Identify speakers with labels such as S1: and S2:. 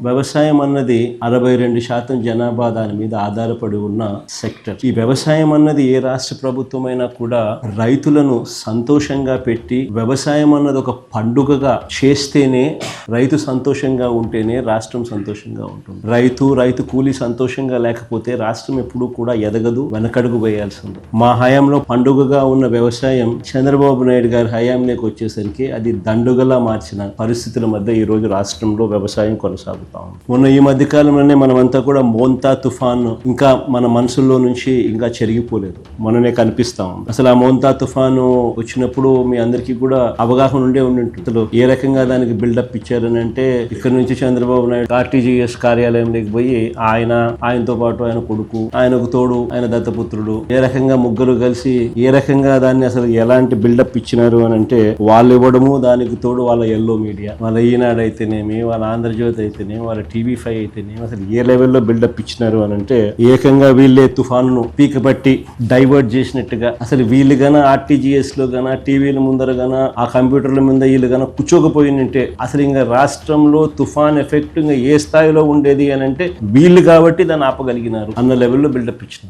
S1: వ్యవసాయం అన్నది 62% జనాభా దాని మీద ఆధారపడి ఉన్న సెక్టర్. ఈ వ్యవసాయం అన్నది ఏ రాష్ట్ర ప్రభుత్వమైనా కూడా రైతులను సంతోషంగా పెట్టి వ్యవసాయం అన్నది ఒక పండుగగా చేస్తేనే, రైతు సంతోషంగా ఉంటేనే రాష్ట్రం సంతోషంగా ఉంటుంది. రైతు కూలీ సంతోషంగా లేకపోతే రాష్ట్రం ఎప్పుడూ కూడా ఎదగదు, వెనకడుగు వేయాల్సింది. మా హయాంలో పండుగగా ఉన్న వ్యవసాయం చంద్రబాబు నాయుడు గారి హయాంలోకి వచ్చేసరికి అది దండుగలా మార్చిన పరిస్థితుల మధ్య ఈ రోజు రాష్ట్రంలో వ్యవసాయం కొనసాగుతుంది. మొన్న ఈ మధ్య కాలంలోనే మనమంతా కూడా మోంతా తుఫాను ఇంకా మన మనసుల్లో నుంచి ఇంకా చెరిగిపోలేదు, మొన్ననే కనిపిస్తాం. అసలు ఆ మోంతా తుఫాను వచ్చినప్పుడు మీ అందరికీ కూడా అవగాహన ఉండే ఉంటుంది. అసలు ఏ రకంగా దానికి బిల్డప్ ఇచ్చారని అంటే, ఇక్కడ నుంచి చంద్రబాబు నాయుడు RTGS కార్యాలయంలోకి పోయి ఆయనతో పాటు ఆయన కొడుకు, ఆయనకు తోడు ఆయన దత్తపుత్రుడు, ఏ రకంగా ముగ్గురు కలిసి ఏ రకంగా దాన్ని అసలు ఎలాంటి బిల్డప్ ఇచ్చినారు అని అంటే, వాళ్ళు ఇవ్వడము, దానికి తోడు వాళ్ళ ఎల్లో మీడియా, వాళ్ళ ఈనాడు అయితేనేమి, వాళ్ళ ఆంధ్రజ్యోతి అయితేనేమి, వాళ్ళ TV5 అయితేనేమి, అసలు ఏ లెవెల్లో బిల్డప్ ఇచ్చినారు అని అంటే, ఏకంగా వీళ్ళే తుఫాను పీక పట్టి డైవర్ట్ చేసినట్టుగా, అసలు వీళ్ళు గాన RTGS లో గాన టీవీల ముందర గాన ఆ కంప్యూటర్ల మీద వీళ్ళు గాన కూర్చోకపోయినంటే అసలు ఇంకా రాష్ట్రంలో తుఫాన్ ఎఫెక్ట్ ఇంకా ఏ స్థాయిలో ఉండేది అని అంటే, వీళ్ళు కాబట్టి దాన్ని ఆపగలిగినారు అన్న లెవెల్లో బిల్డప్ ఇచ్చినారు.